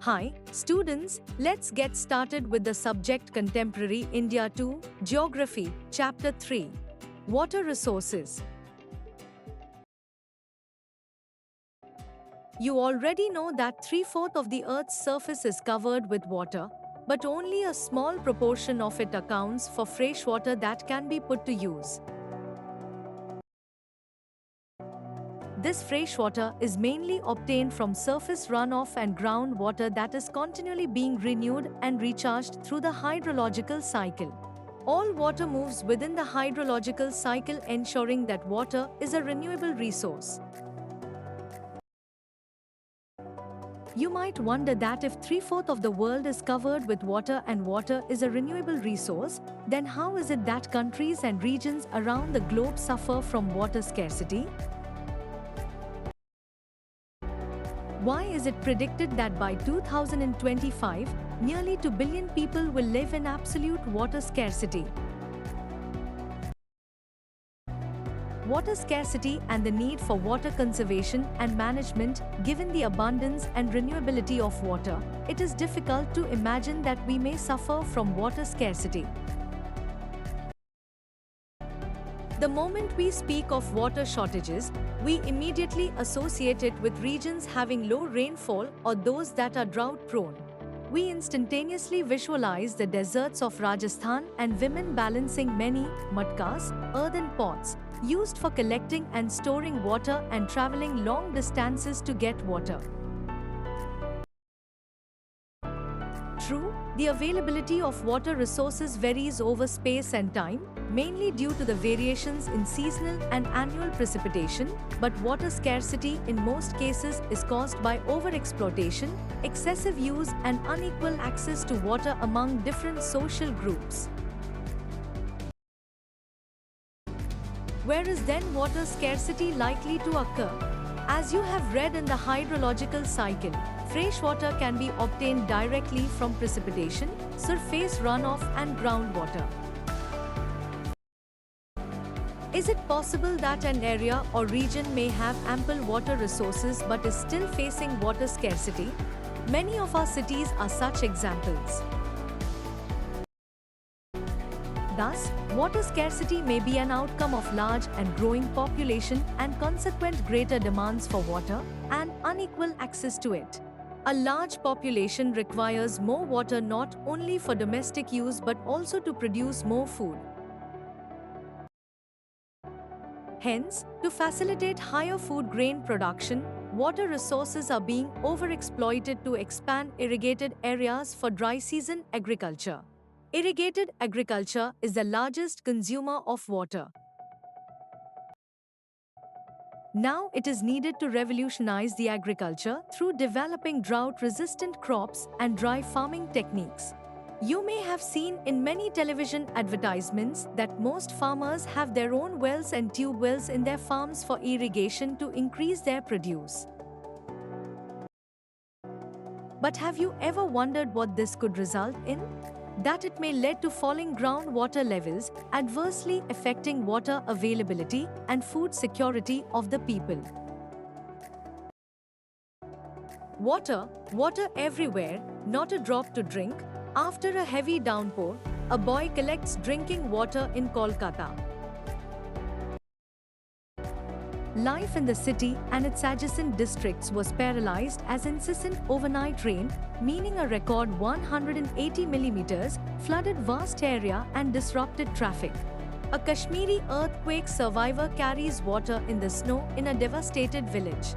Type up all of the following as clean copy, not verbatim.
Hi, students, let's get started with the subject Contemporary India 2, Geography, Chapter 3. Water Resources. You already know that 3/4 of the Earth's surface is covered with water, but only a small proportion of it accounts for fresh water that can be put to use. This fresh water is mainly obtained from surface runoff and groundwater that is continually being renewed and recharged through the hydrological cycle. All water moves within the hydrological cycle, ensuring that water is a renewable resource. You might wonder that if 3/4 of the world is covered with water and water is a renewable resource, then how is it that countries and regions around the globe suffer from water scarcity? Why is it predicted that by 2025, nearly 2 billion people will live in absolute water scarcity? Water scarcity and the need for water conservation and management. Given the abundance and renewability of water, it is difficult to imagine that we may suffer from water scarcity. The moment we speak of water shortages, we immediately associate it with regions having low rainfall or those that are drought-prone. We instantaneously visualize the deserts of Rajasthan and women balancing many matkas, earthen pots, used for collecting and storing water and traveling long distances to get water. True, the availability of water resources varies over space and time, mainly due to the variations in seasonal and annual precipitation, but water scarcity in most cases is caused by overexploitation, excessive use, and unequal access to water among different social groups. Where is then water scarcity likely to occur? As you have read in the hydrological cycle, fresh water can be obtained directly from precipitation, surface runoff, and groundwater. Is it possible that an area or region may have ample water resources but is still facing water scarcity? Many of our cities are such examples. Thus, water scarcity may be an outcome of large and growing population and consequent greater demands for water and unequal access to it. A large population requires more water not only for domestic use but also to produce more food. Hence, to facilitate higher food grain production, water resources are being overexploited to expand irrigated areas for dry season agriculture. Irrigated agriculture is the largest consumer of water. Now it is needed to revolutionize the agriculture through developing drought-resistant crops and dry farming techniques. You may have seen in many television advertisements that most farmers have their own wells and tube wells in their farms for irrigation to increase their produce. But have you ever wondered what this could result in? That it may lead to falling groundwater levels, adversely affecting water availability and food security of the people. Water everywhere, not a drop to drink. After a heavy downpour, a boy collects drinking water in Kolkata. Life in the city and its adjacent districts was paralyzed as incessant overnight rain, meaning a record 180 millimeters, flooded vast area and disrupted traffic. A Kashmiri earthquake survivor carries water in the snow in a devastated village.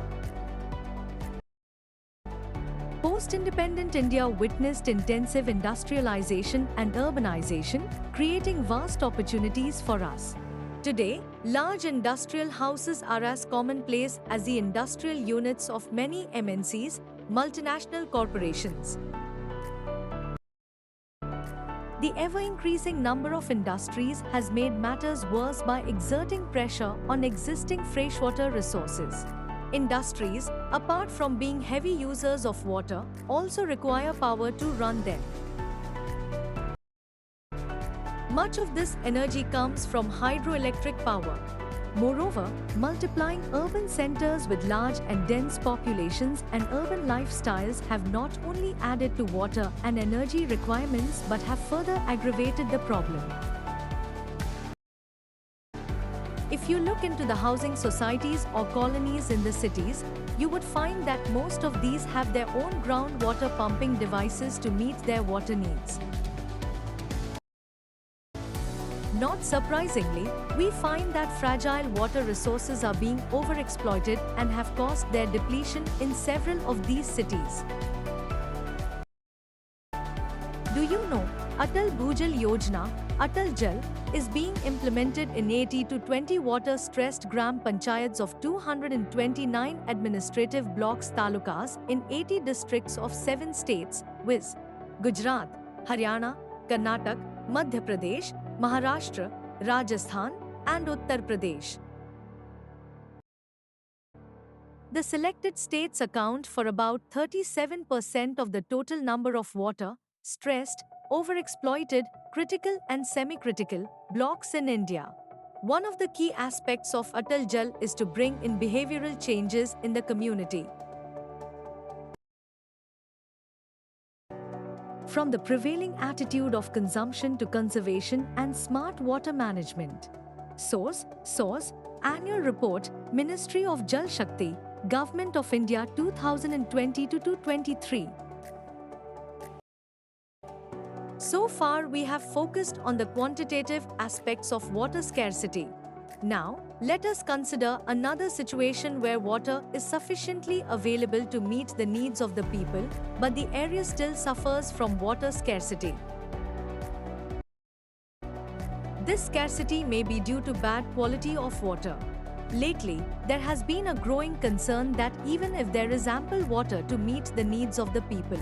Post-independent India witnessed intensive industrialization and urbanization, creating vast opportunities for us. Today, large industrial houses are as commonplace as the industrial units of many MNCs, multinational corporations. The ever-increasing number of industries has made matters worse by exerting pressure on existing freshwater resources. Industries, apart from being heavy users of water, also require power to run them. Much of this energy comes from hydroelectric power. Moreover, multiplying urban centers with large and dense populations and urban lifestyles have not only added to water and energy requirements but have further aggravated the problem. If you look into the housing societies or colonies in the cities, you would find that most of these have their own groundwater pumping devices to meet their water needs. Not surprisingly, we find that fragile water resources are being overexploited and have caused their depletion in several of these cities. Do you know, Atal Bhujal Yojana, Atal Jal, is being implemented in 80 to 20 water-stressed gram panchayats of 229 administrative blocks talukas in 80 districts of 7 states, viz. Gujarat, Haryana, Karnataka, Madhya Pradesh, Maharashtra, Rajasthan, and Uttar Pradesh. The selected states account for about 37% of the total number of water, stressed, overexploited, critical and semi-critical blocks in India. One of the key aspects of Atal Jal is to bring in behavioral changes in the community. From the prevailing attitude of consumption to conservation and smart water management. Source: Annual Report, Ministry of Jal Shakti, Government of India 2020-23. So far we have focused on the quantitative aspects of water scarcity. Now, let us consider another situation where water is sufficiently available to meet the needs of the people, but the area still suffers from water scarcity. This scarcity may be due to bad quality of water. Lately, there has been a growing concern that even if there is ample water to meet the needs of the people,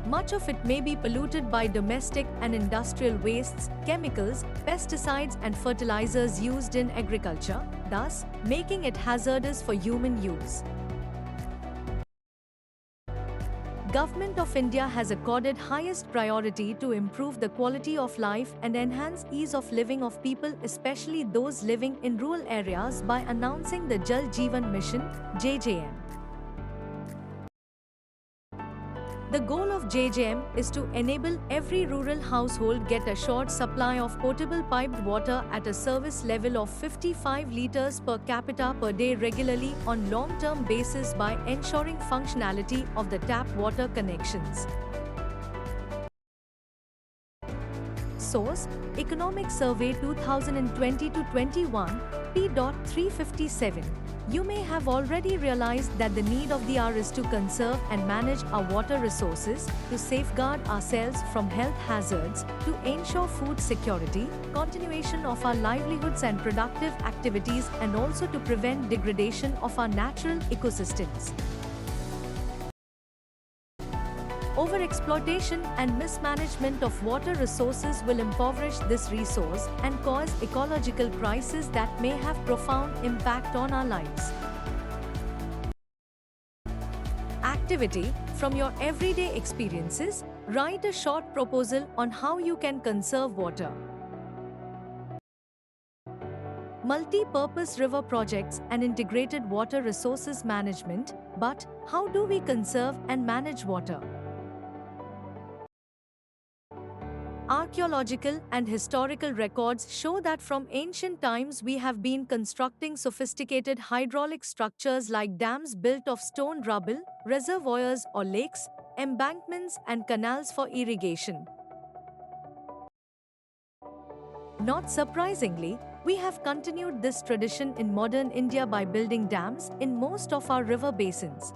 much of it may be polluted by domestic and industrial wastes, chemicals, pesticides and fertilizers used in agriculture, thus making it hazardous for human use. Government of India has accorded highest priority to improve the quality of life and enhance ease of living of people, especially those living in rural areas, by announcing the Jal Jeevan Mission, JJM. The goal of JJM is to enable every rural household get assured supply of potable piped water at a service level of 55 liters per capita per day regularly on long-term basis by ensuring functionality of the tap water connections. Source: Economic Survey 2020-21, p.357. You may have already realized that the need of the hour is to conserve and manage our water resources, to safeguard ourselves from health hazards, to ensure food security, continuation of our livelihoods and productive activities, and also to prevent degradation of our natural ecosystems. Overexploitation and mismanagement of water resources will impoverish this resource and cause ecological crises that may have profound impact on our lives. Activity: from your everyday experiences, write a short proposal on how you can conserve water. Multi-purpose river projects and integrated water resources management, but how do we conserve and manage water? Archaeological and historical records show that from ancient times we have been constructing sophisticated hydraulic structures like dams built of stone rubble, reservoirs or lakes, embankments and canals for irrigation. Not surprisingly, we have continued this tradition in modern India by building dams in most of our river basins.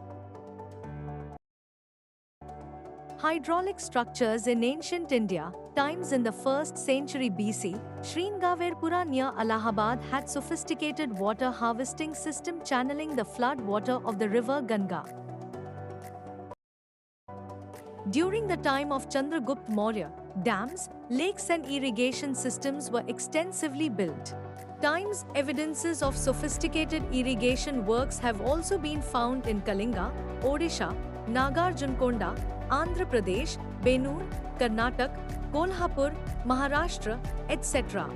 Hydraulic structures in ancient India, times in the 1st century BC, Sringaverpura near Allahabad had sophisticated water harvesting system channeling the flood water of the river Ganga. During the time of Chandragupta Maurya, dams, lakes and irrigation systems were extensively built. Times evidences of sophisticated irrigation works have also been found in Kalinga, Odisha, Nagarjunkonda, Andhra Pradesh, Benur, Karnataka, Kolhapur, Maharashtra, etc.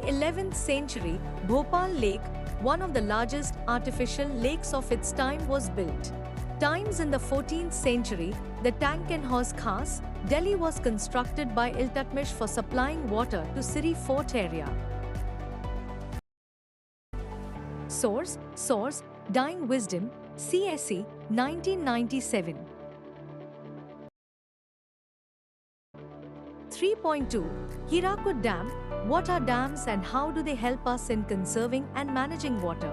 11th century, Bhopal Lake, one of the largest artificial lakes of its time, was built. Times in the 14th century, the Tank and Horse Khas, Delhi was constructed by Iltutmish for supplying water to Siri fort area. Source, Dying Wisdom, CSE, 1997. 3.2 Hirakud Dam. What are dams and how do they help us in conserving and managing water?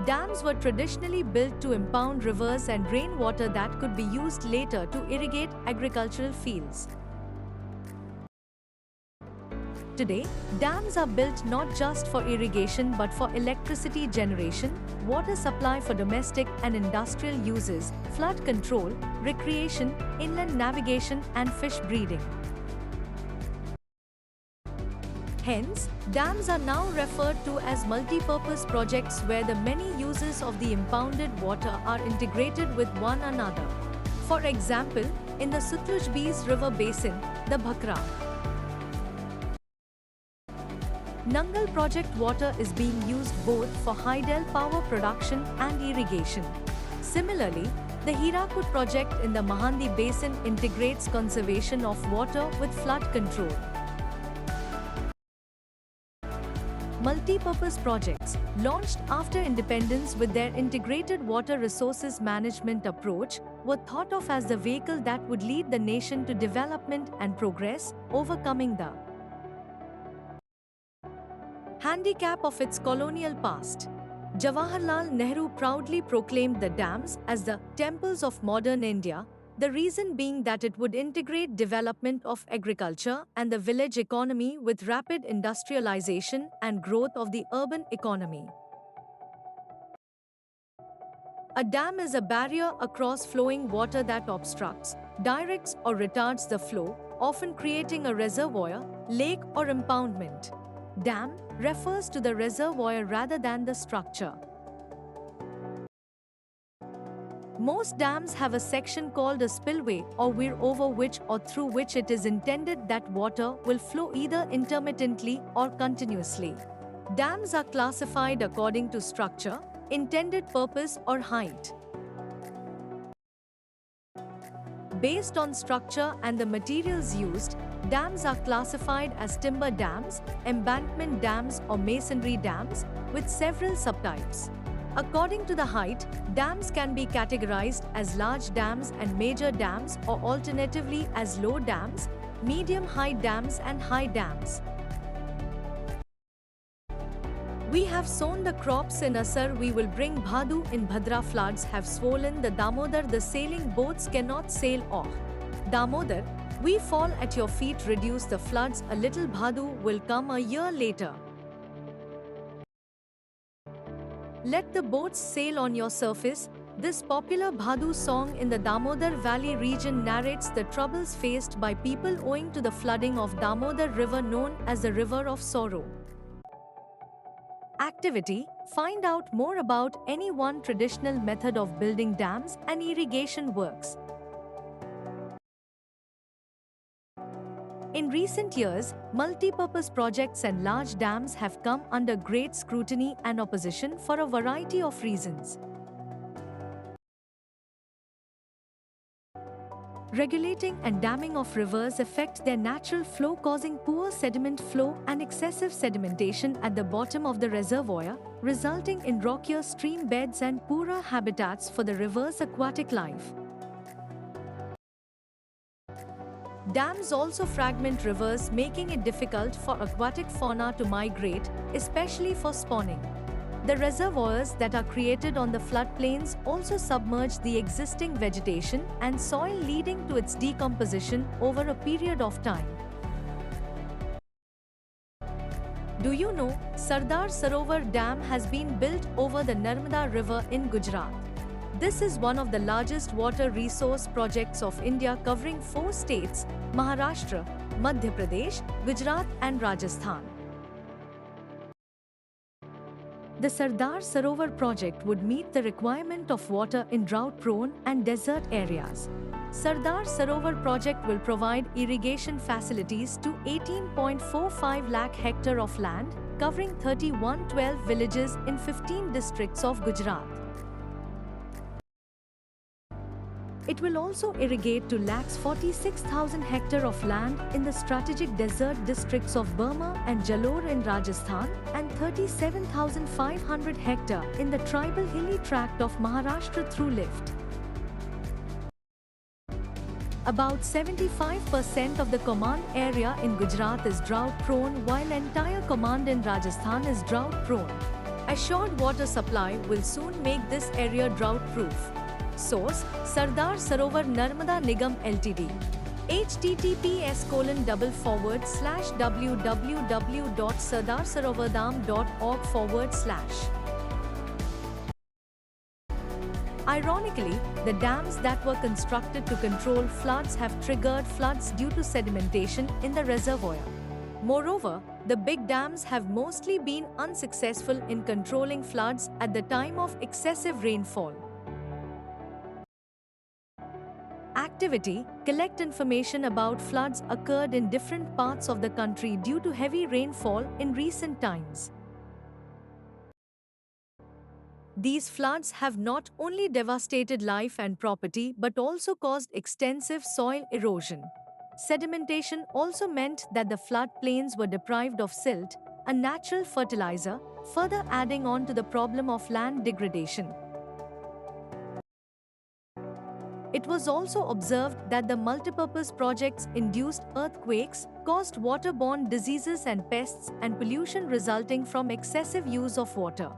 Dams were traditionally built to impound rivers and rainwater that could be used later to irrigate agricultural fields. Today, dams are built not just for irrigation but for electricity generation, water supply for domestic and industrial uses, flood control, recreation, inland navigation, and fish breeding. Hence, dams are now referred to as multi-purpose projects where the many uses of the impounded water are integrated with one another. For example, in the Sutlej River basin, the Bhakra Nangal project water is being used both for hydel power production and irrigation. Similarly, the Hirakud project in the Mahandi basin integrates conservation of water with flood control. Multi-purpose projects, launched after independence with their integrated water resources management approach, were thought of as the vehicle that would lead the nation to development and progress, overcoming the handicap of its colonial past. Jawaharlal Nehru proudly proclaimed the dams as the temples of modern India, the reason being that it would integrate development of agriculture and the village economy with rapid industrialization and growth of the urban economy. A dam is a barrier across flowing water that obstructs, directs or retards the flow, often creating a reservoir, lake or impoundment. Dam refers to the reservoir rather than the structure. Most dams have a section called a spillway or weir over which or through which it is intended that water will flow either intermittently or continuously. Dams are classified according to structure, intended purpose or height. Based on structure and the materials used, dams are classified as timber dams, embankment dams or masonry dams, with several subtypes. According to the height, dams can be categorized as large dams and major dams or alternatively as low dams, medium-height dams and high dams. We have sown the crops in Asar, we will bring Bhadu in Bhadra. Floods have swollen the Damodar, the sailing boats cannot sail off. Damodar, we fall at your feet, reduce the floods a little, Bhadu will come a year later. Let the boats sail on your surface. This popular Bhadu song in the Damodar Valley region narrates the troubles faced by people owing to the flooding of Damodar River, known as the River of Sorrow. Activity: find out more about any one traditional method of building dams and irrigation works. In recent years, multi-purpose projects and large dams have come under great scrutiny and opposition for a variety of reasons. Regulating and damming of rivers affect their natural flow, causing poor sediment flow and excessive sedimentation at the bottom of the reservoir, resulting in rockier stream beds and poorer habitats for the river's aquatic life. Dams also fragment rivers, making it difficult for aquatic fauna to migrate, especially for spawning. The reservoirs that are created on the floodplains also submerge the existing vegetation and soil, leading to its decomposition over a period of time. Do you know, Sardar Sarovar Dam has been built over the Narmada River in Gujarat? This is one of the largest water resource projects of India, covering 4 states: Maharashtra, Madhya Pradesh, Gujarat and Rajasthan. The Sardar Sarovar project would meet the requirement of water in drought-prone and desert areas. Sardar Sarovar project will provide irrigation facilities to 18.45 lakh hectare of land, covering 3112 villages in 15 districts of Gujarat. It will also irrigate to 46,000 hectares of land in the strategic desert districts of Burma and Jalore in Rajasthan and 37,500 hectares in the tribal hilly tract of Maharashtra through lift. About 75% of the command area in Gujarat is drought-prone, while entire command in Rajasthan is drought-prone. Assured water supply will soon make this area drought-proof. Source: Sardar Sarovar Narmada Nigam Ltd. https://www.sardarsarovardam.org/. Ironically, the dams that were constructed to control floods have triggered floods due to sedimentation in the reservoir. Moreover, the big dams have mostly been unsuccessful in controlling floods at the time of excessive rainfall. Activity: collect information about floods occurred in different parts of the country due to heavy rainfall in recent times. These floods have not only devastated life and property but also caused extensive soil erosion. Sedimentation also meant that the floodplains were deprived of silt, a natural fertilizer, further adding on to the problem of land degradation. It was also observed that the multipurpose projects induced earthquakes, caused waterborne diseases and pests, and pollution resulting from excessive use of water.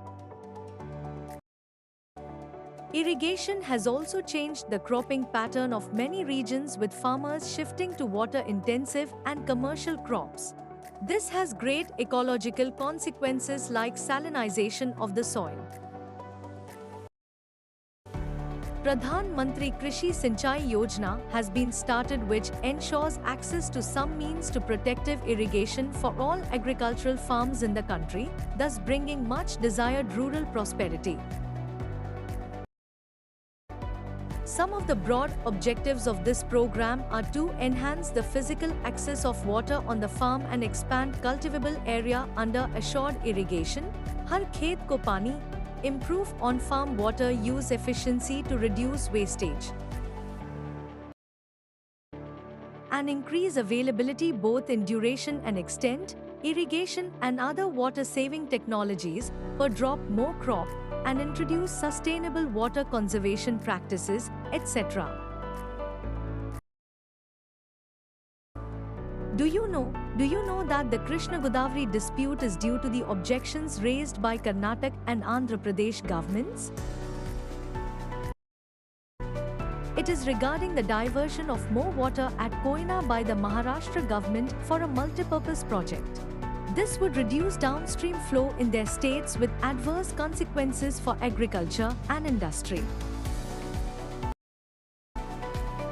Irrigation has also changed the cropping pattern of many regions, with farmers shifting to water-intensive and commercial crops. This has great ecological consequences like salinization of the soil. Pradhan Mantri Krishi Sinchai Yojana has been started, which ensures access to some means to protective irrigation for all agricultural farms in the country, thus bringing much desired rural prosperity. Some of the broad objectives of this program are to enhance the physical access of water on the farm and expand cultivable area under assured irrigation, Har Khet Ko Pani, improve on-farm water use efficiency to reduce wastage, and increase availability both in duration and extent, irrigation and other water-saving technologies, per drop more crop, and introduce sustainable water conservation practices, etc. Do you know that the Krishna Godavari dispute is due to the objections raised by Karnataka and Andhra Pradesh governments? It is regarding the diversion of more water at Koyna by the Maharashtra government for a multipurpose project. This would reduce downstream flow in their states with adverse consequences for agriculture and industry.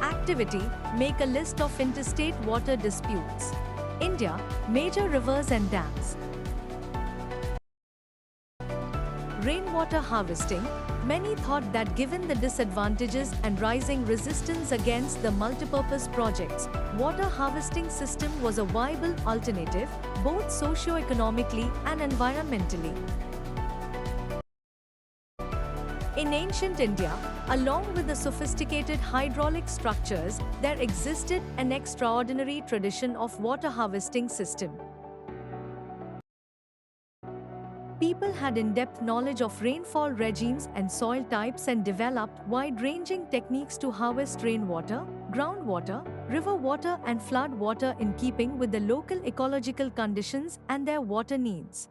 Activity: make a list of interstate water disputes. India, major rivers and dams. Rainwater harvesting. Many thought that given the disadvantages and rising resistance against the multipurpose projects, water harvesting system was a viable alternative, both socio-economically and environmentally. In ancient India, along with the sophisticated hydraulic structures, there existed an extraordinary tradition of water harvesting system. People had in-depth knowledge of rainfall regimes and soil types and developed wide-ranging techniques to harvest rainwater, groundwater, river water and flood water in keeping with the local ecological conditions and their water needs.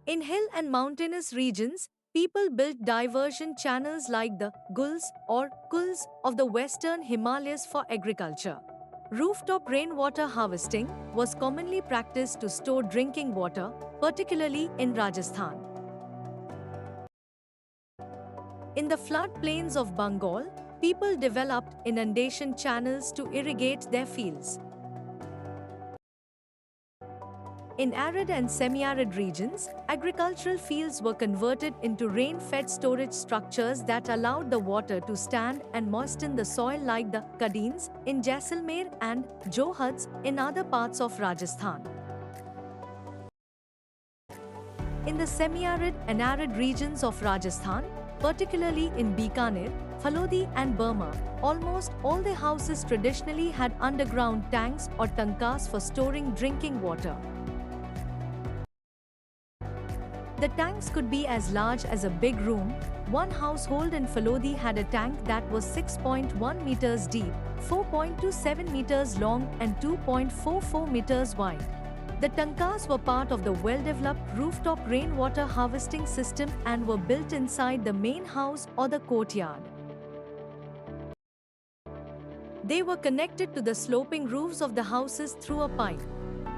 In hill and mountainous regions, people built diversion channels like the Guls or Kuls of the western Himalayas for agriculture. Rooftop rainwater harvesting was commonly practiced to store drinking water, particularly in Rajasthan. In the floodplains of Bengal, people developed inundation channels to irrigate their fields. In arid and semi-arid regions, agricultural fields were converted into rain-fed storage structures that allowed the water to stand and moisten the soil, like the Kadins in Jaisalmer and Johads in other parts of Rajasthan. In the semi-arid and arid regions of Rajasthan, particularly in Bikaner, Phalodi and Burma, almost all the houses traditionally had underground tanks or tankas for storing drinking water. The tanks could be as large as a big room. One household in Phalodi had a tank that was 6.1 meters deep, 4.27 meters long and 2.44 meters wide. The tankas were part of the well-developed rooftop rainwater harvesting system and were built inside the main house or the courtyard. They were connected to the sloping roofs of the houses through a pipe.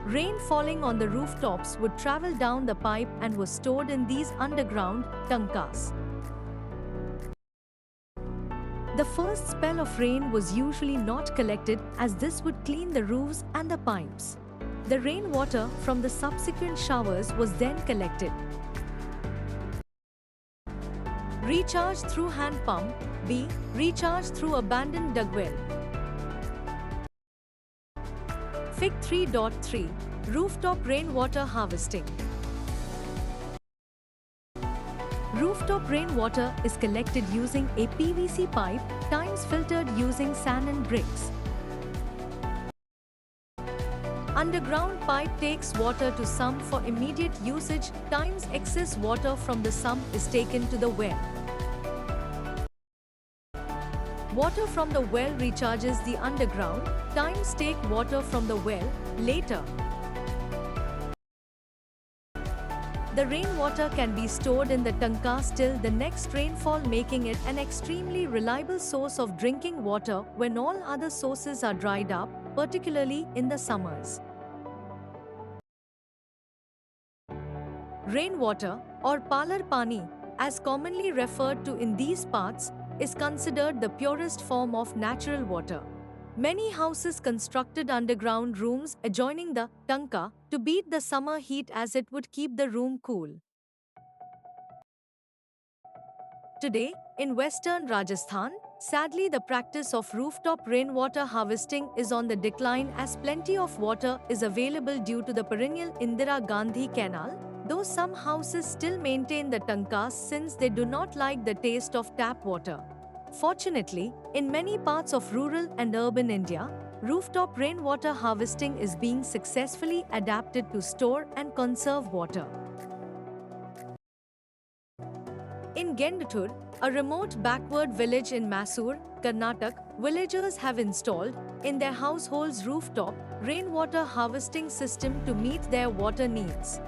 Rain falling on the rooftops would travel down the pipe and was stored in these underground tankas. The first spell of rain was usually not collected, as this would clean the roofs and the pipes. The rainwater from the subsequent showers was then collected, recharged through hand pump. B. Recharged through abandoned dug well. Fig 3.3 Rooftop Rainwater Harvesting. Rooftop rainwater is collected using a PVC pipe, times filtered using sand and bricks. Underground pipe takes water to sump for immediate usage, times excess water from the sump is taken to the well. Water from the well recharges the underground, times take water from the well, later. The rainwater can be stored in the tankas till the next rainfall, making it an extremely reliable source of drinking water when all other sources are dried up, particularly in the summers. Rainwater, or Palar Pani, as commonly referred to in these parts, is considered the purest form of natural water. Many houses constructed underground rooms adjoining the tanka to beat the summer heat, as it would keep the room cool. Today, in western Rajasthan, sadly the practice of rooftop rainwater harvesting is on the decline, as plenty of water is available due to the perennial Indira Gandhi Canal, though some houses still maintain the tankas since they do not like the taste of tap water. Fortunately, in many parts of rural and urban India, rooftop rainwater harvesting is being successfully adapted to store and conserve water. In Gendathur, a remote backward village in Mysore, Karnataka, villagers have installed, in their households, rooftop rainwater harvesting system to meet their water needs.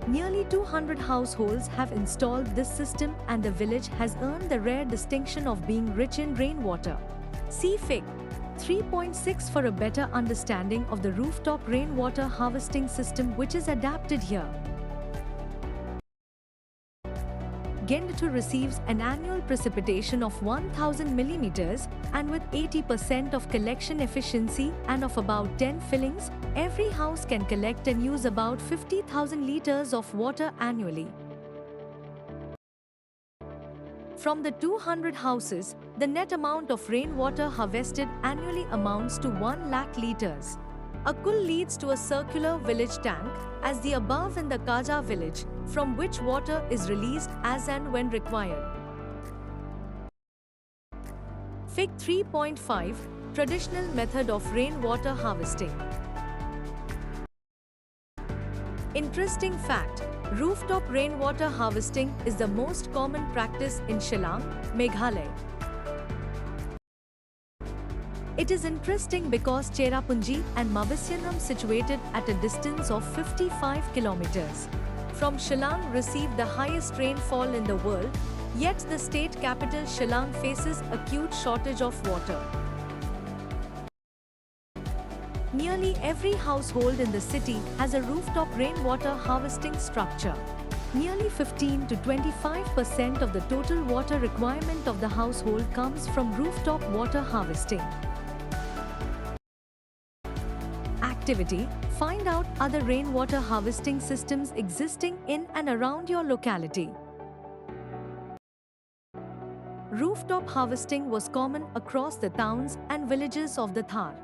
Nearly 200 households have installed this system, and the village has earned the rare distinction of being rich in rainwater. See Fig. 3.6 for a better understanding of the rooftop rainwater harvesting system which is adapted here. Gendathur receives an annual precipitation of 1000 millimeters, and with 80% of collection efficiency and of about 10 fillings, every house can collect and use about 50,000 liters of water annually. From the 200 houses, the net amount of rainwater harvested annually amounts to 1 lakh liters. A kul leads to a circular village tank, as the above in the Kaja village, from which water is released as and when required. Fig 3.5 Traditional method of rainwater harvesting. Interesting fact: rooftop rainwater harvesting is the most common practice in Shillong, Meghalaya. It is interesting because Cherrapunji and Mawissyanam, situated at a distance of 55 kilometers from Shillong, receive the highest rainfall in the world, yet the state capital Shillong faces acute shortage of water. Nearly every household in the city has a rooftop rainwater harvesting structure. Nearly 15 to 25% of the total water requirement of the household comes from rooftop water harvesting. Activity: find out other rainwater harvesting systems existing in and around your locality. Rooftop harvesting was common across the towns and villages of the Thar.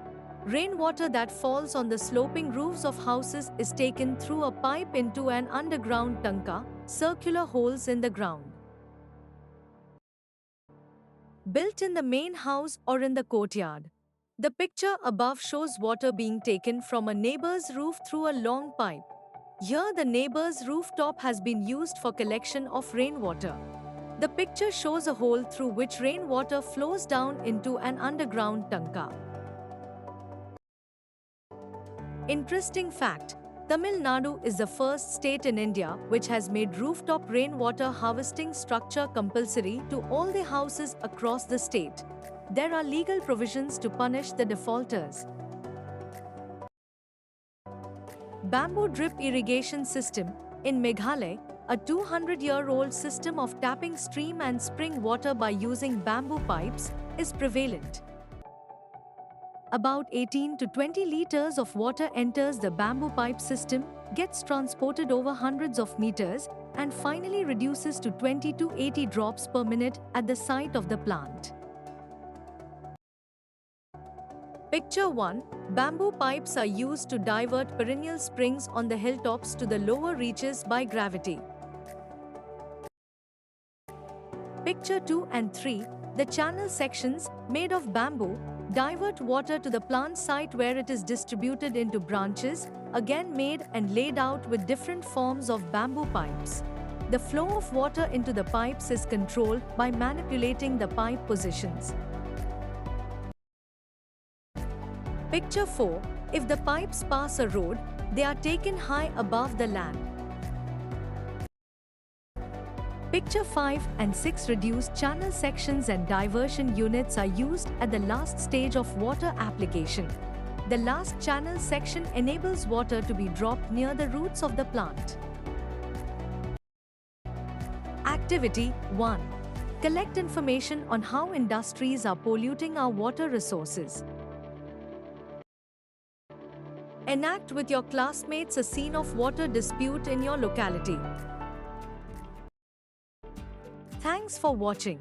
Rainwater that falls on the sloping roofs of houses is taken through a pipe into an underground tanka, circular holes in the ground. Built in the main house or in the courtyard. The picture above shows water being taken from a neighbor's roof through a long pipe. Here the neighbor's rooftop has been used for collection of rainwater. The picture shows a hole through which rainwater flows down into an underground tanka. Interesting fact: Tamil Nadu is the first state in India which has made rooftop rainwater harvesting structure compulsory to all the houses across the state. There are legal provisions to punish the defaulters. Bamboo drip irrigation system in Meghalaya, a 200-year-old system of tapping stream and spring water by using bamboo pipes, is prevalent. About 18 to 20 liters of water enters the bamboo pipe system, gets transported over hundreds of meters, and finally reduces to 20 to 80 drops per minute at the site of the plant. Picture 1. Bamboo pipes are used to divert perennial springs on the hilltops to the lower reaches by gravity. Picture 2 and 3. The channel sections, made of bamboo, divert water to the plant site where it is distributed into branches, again made and laid out with different forms of bamboo pipes. The flow of water into the pipes is controlled by manipulating the pipe positions. Picture 4. If the pipes pass a road, they are taken high above the land. Picture 5 and 6. Reduced channel sections and diversion units are used at the last stage of water application. The last channel section enables water to be dropped near the roots of the plant. Activity 1. Collect information on how industries are polluting our water resources. Enact with your classmates a scene of water dispute in your locality. Thanks for watching.